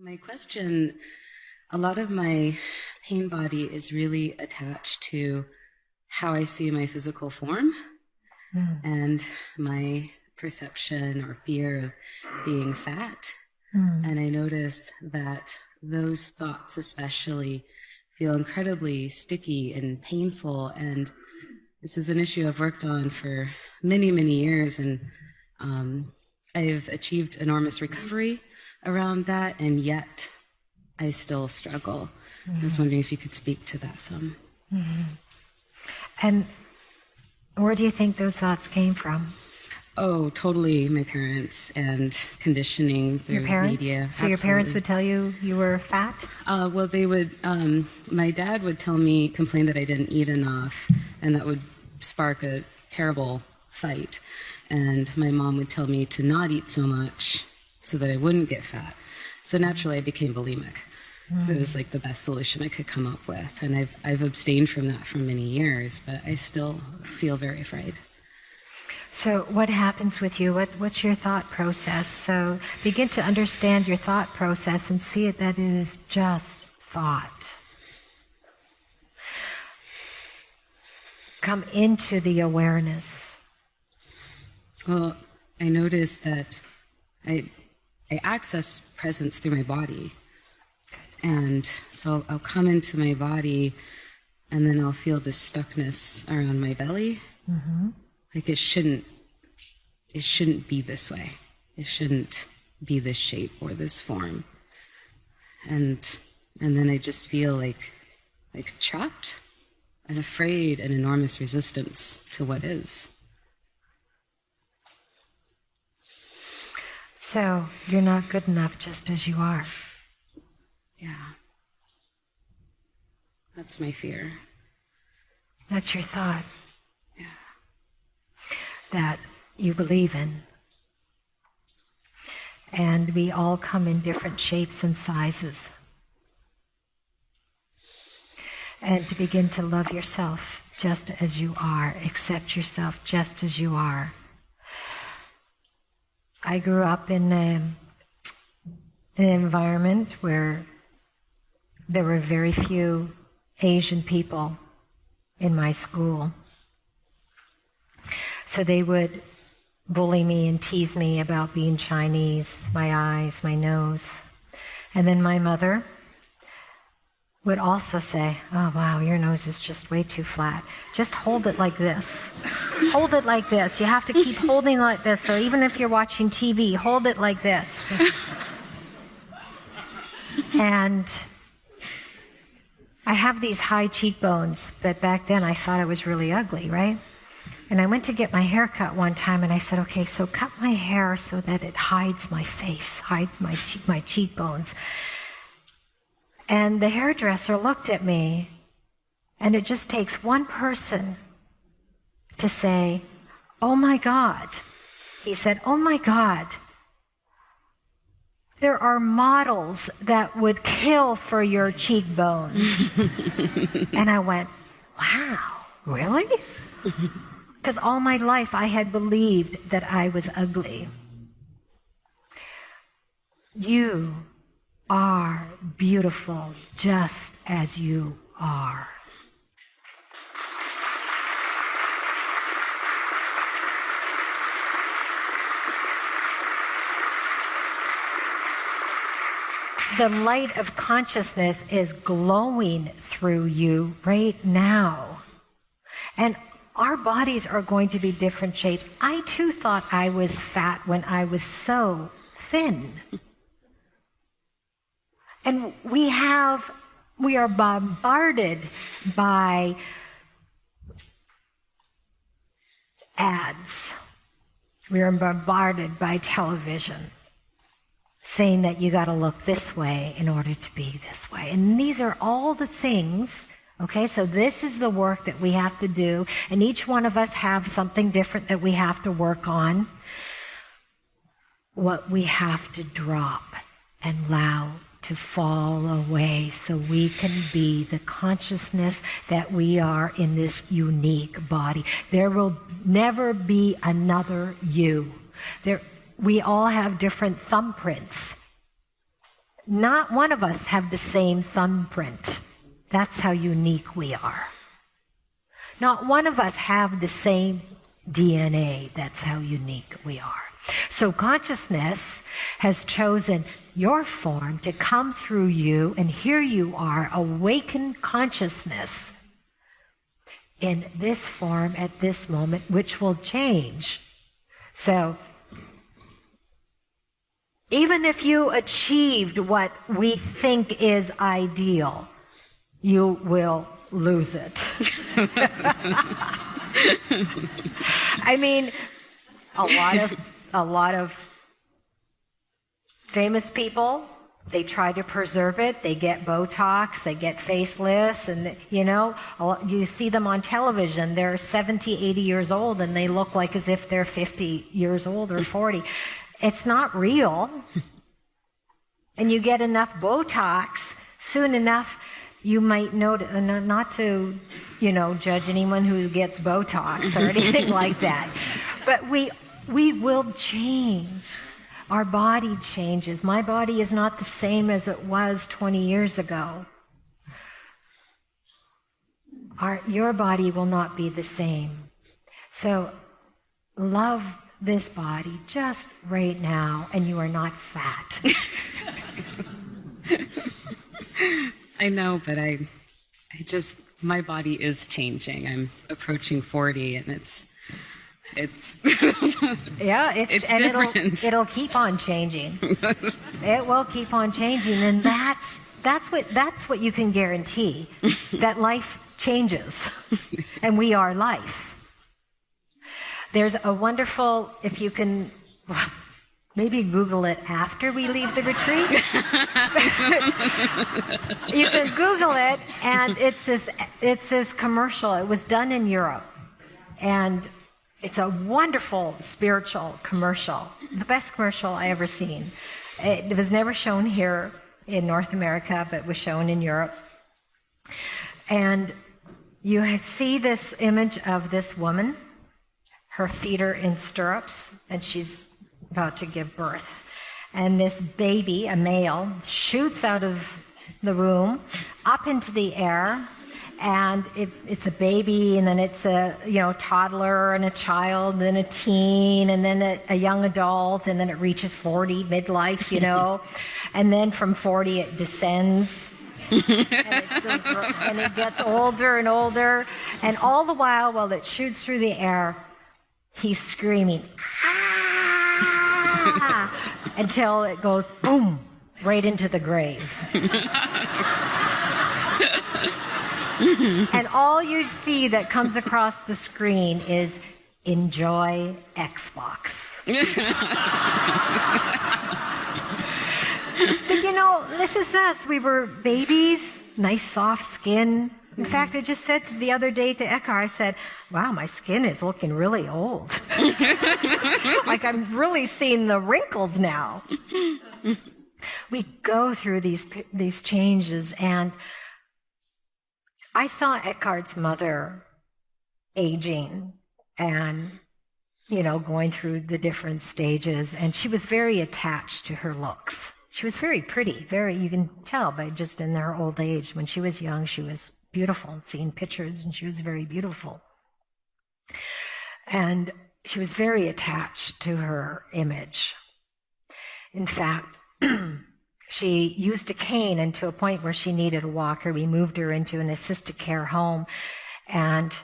My question, a lot of my pain body is really attached to how I see my physical form and my perception or fear of being fat. And I notice that those thoughts especially feel incredibly sticky and painful. And this is an issue I've worked on for many, many years. And I've achieved enormous recovery around that, and yet I still struggle. I was wondering if you could speak to that some. And where do you think those thoughts came from? Oh, totally my parents and conditioning through Your parents? media. So Absolutely. Your parents would tell you you were fat? Well, they would, my dad would complain that I didn't eat enough, and that would spark a terrible fight. And my mom would tell me to not eat so much so that I wouldn't get fat. So naturally I became bulimic. It was like the best solution I could come up with. And I've abstained from that for many years, but I still feel very afraid. So what happens with you? What's your thought process? So begin to understand your thought process and see it that it is just thought. Come into the awareness. Well, I notice that I access presence through my body. And so I'll come into my body, and then I'll feel this stuckness around my belly. Like it shouldn't be this way. It shouldn't be this shape or this form. And then I just feel like trapped and afraid and enormous resistance to what is. So you're not good enough just as you are. Yeah. That's my fear. That's your thought. Yeah. That you believe in. And we all come in different shapes and sizes. And to begin to love yourself just as you are, accept yourself just as you are. I grew up in an environment where there were very few Asian people in my school. So they would bully me and tease me about being Chinese, my eyes, my nose. And then my mother would also say, "Oh, wow, your nose is just way too flat. Just hold it like this. Hold it like this. You have to keep holding like this. So even if you're watching TV, hold it like this." And I have these high cheekbones, but back then I thought I was really ugly, right? And I went to get my hair cut one time, and I said, "Okay, so cut my hair so that it hides my face, hides my cheekbones." And the hairdresser looked at me, and it just takes one person to say, "Oh my God." He said, "Oh my God. There are models that would kill for your cheekbones." And I went, "Wow, really?" Because all my life I had believed that I was ugly. You are beautiful just as you are. The light of consciousness is glowing through you right now. And our bodies are going to be different shapes. I too thought I was fat when I was so thin. And we are bombarded by ads. We are bombarded by television saying that you got to look this way in order to be this way. And these are all the things, okay? So this is the work that we have to do, and each one of us have something different that we have to work on. What we have to drop and allow to fall away so we can be the consciousness that we are in this unique body. There will never be another you. We all have different thumbprints. Not one of us have the same thumbprint. That's how unique we are. Not one of us have the same DNA. That's how unique we are. So consciousness has chosen your form to come through you, and here you are, awakened consciousness in this form at this moment, which will change. So even if you achieved what we think is ideal, you will lose it. I mean, a lot of famous people, they try to preserve it. They get Botox, they get facelifts, and you see them on television. They're 70, 80 years old, and they look like as if they're 50 years old or 40. It's not real. And you get enough Botox, soon enough you might notice, not to, judge anyone who gets Botox or anything like that. But we will change. Our body changes. My body is not the same as it was 20 years ago. Your body will not be the same. So love this body just right now, and you are not fat. I know, but my body is changing. I'm approaching 40, and it's yeah, it's and different. It'll keep on changing. It will keep on changing, and that's what you can guarantee, that life changes, and we are life. There's a wonderful, if you can, maybe Google it after we leave the retreat. You can Google it, and it's this commercial. It was done in Europe, and it's a wonderful spiritual commercial, the best commercial I ever seen. It was never shown here in North America, but was shown in Europe. And you see this image of this woman. Her feet are in stirrups, and she's about to give birth. And this baby, a male, shoots out of the womb up into the air, and it's a baby, and then it's a toddler and a child, and then a teen, and then a young adult, and then it reaches 40, midlife, and then from 40 it descends, and it gets older and older, and all the while it shoots through the air, he's screaming, ah, until it goes boom, right into the grave. And all you see that comes across the screen is enjoy Xbox. But this is us. We were babies, nice soft skin. In fact, I just said the other day to Eikart, I said, wow, my skin is looking really old. Like I'm really seeing the wrinkles now. We go through these changes, and I saw Eikart's mother aging and, going through the different stages, and she was very attached to her looks. She was very pretty, you can tell by just in her old age. When she was young, she was beautiful, seeing pictures, and she was very beautiful. And she was very attached to her image. In fact, she used a cane, and to a point where she needed a walker, we moved her into an assisted care home. And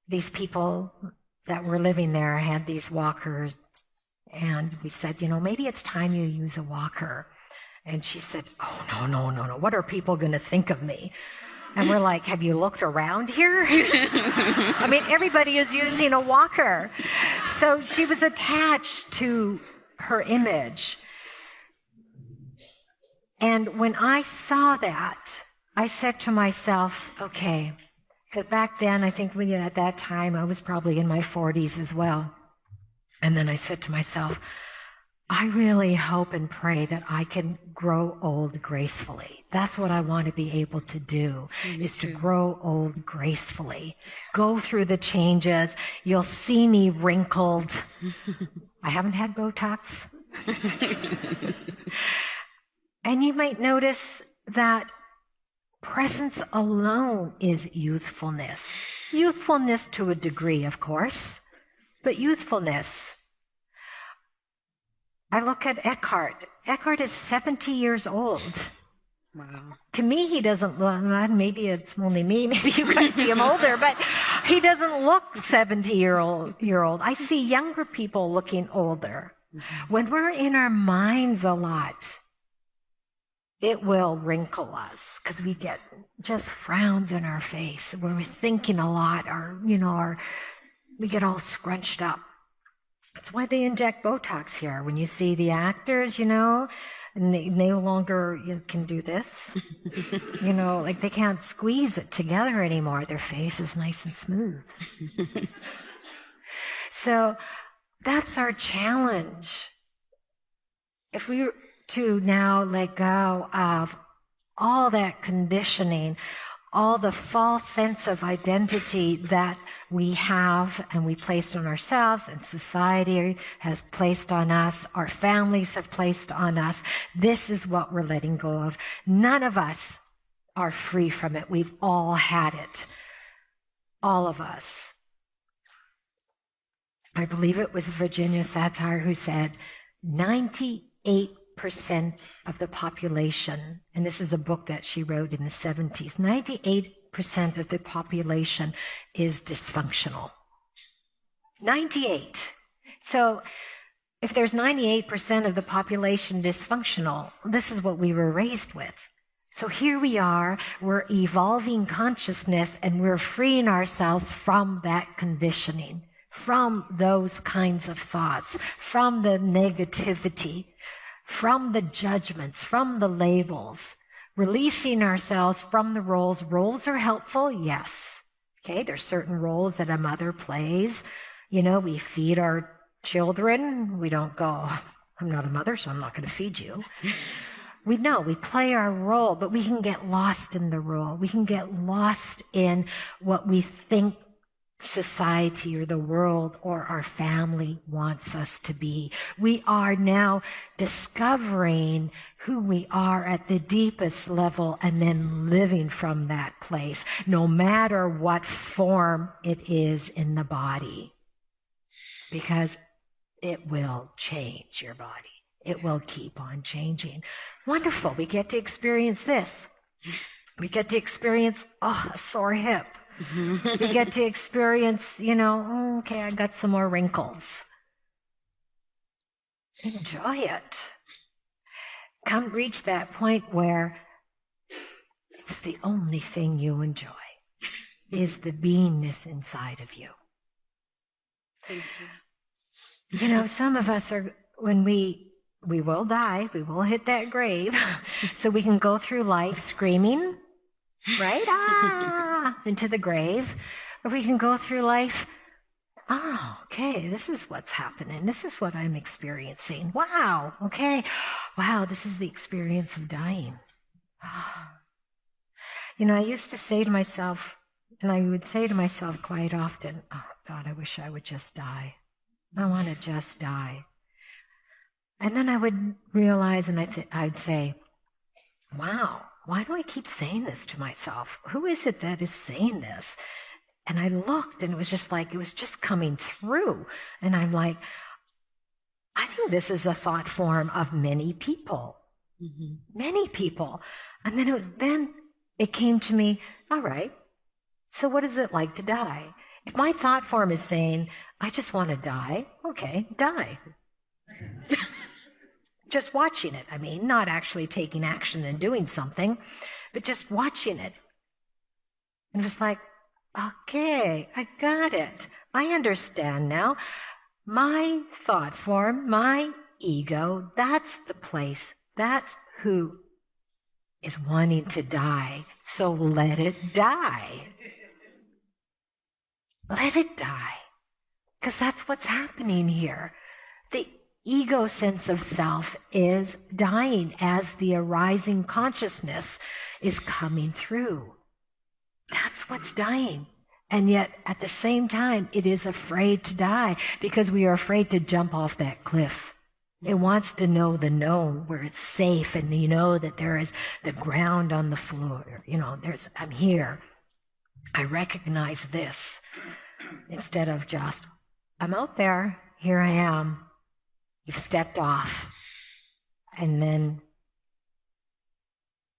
these people that were living there had these walkers, and we said, maybe it's time you use a walker. And she said, oh, no. What are people going to think of me? And we're like, have you looked around here? I mean, everybody is using a walker. So she was attached to her image. And when I saw that, I said to myself, okay, because back then, I think at that time, I was probably in my 40s as well. And then I said to myself, I really hope and pray that I can grow old gracefully. That's what I want to be able to do, is to grow old gracefully. Go through the changes. You'll see me wrinkled. I haven't had Botox. And you might notice that presence alone is youthfulness. Youthfulness to a degree, of course, but youthfulness. I look at Eikart. Eikart is 70 years old. Wow. To me, he doesn't look, maybe it's only me, maybe you guys see him older, but he doesn't look 70-year-old. I see younger people looking older. Mm-hmm. When we're in our minds a lot, it will wrinkle us because we get just frowns in our face. When we're thinking a lot, we get all scrunched up. That's why they inject Botox here. When you see the actors, and they no longer can do this. Like they can't squeeze it together anymore. Their face is nice and smooth. So that's our challenge. If we were to now let go of all that conditioning, all the false sense of identity that we have and we placed on ourselves and society has placed on us, our families have placed on us. This is what we're letting go of. None of us are free from it. We've all had it. All of us. I believe it was Virginia Satir who said 98% of the population, and this is a book that she wrote in the 70s, 98% of the population is dysfunctional. 98. So if there's 98% of the population dysfunctional, this is what we were raised with. So here we are, we're evolving consciousness and we're freeing ourselves from that conditioning, from those kinds of thoughts, from the negativity, from the judgments, from the labels, releasing ourselves from the roles. Roles are helpful, yes. Okay, there's certain roles that a mother plays. We feed our children. We don't go, I'm not a mother, so I'm not going to feed you. We play our role, but we can get lost in the role. We can get lost in what we think society or the world or our family wants us to be. We are now discovering who we are at the deepest level and then living from that place, no matter what form it is in the body, because it will change your body. It will keep on changing. Wonderful. We get to experience this. We get to experience, a sore hip. We get to experience, okay, I got some more wrinkles. Enjoy it. Come reach that point where it's the only thing you enjoy, is the beingness inside of you. Thank you. Some of us are, when we will die, we will hit that grave, so we can go through life screaming, right? Into the grave. Or we can go through life, okay, this is what's happening. This is what I'm experiencing. Wow, okay. Wow, this is the experience of dying. I used to say to myself, and I would say to myself quite often, oh, God, I wish I would just die. I want to just die. And then I would realize, and I'd say, wow, why do I keep saying this to myself? Who is it that is saying this? And I looked, and it was just like, it was just coming through. And I'm like, I think this is a thought form of many people. Mm-hmm. Many people. And then it came to me, all right, so what is it like to die? If my thought form is saying, I just want to die, okay, die. Just watching it, not actually taking action and doing something, but just watching it. And it was like, okay, I got it. I understand now. My thought form, my ego, that's the place. That's who is wanting to die. So let it die. Let it die. Because that's what's happening here. The ego sense of self is dying as the arising consciousness is coming through. That's what's dying. And yet, at the same time, it is afraid to die because we are afraid to jump off that cliff. It wants to know the known, where it's safe and you know that there is the ground on the floor. You know, I'm here. I recognize this. Instead of just, I'm out there, here I am. You've stepped off. And then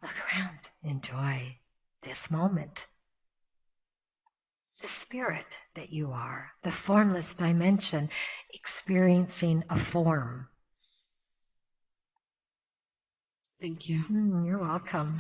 look around, enjoy this moment. The spirit that you are, the formless dimension, experiencing a form. Thank you. You're welcome.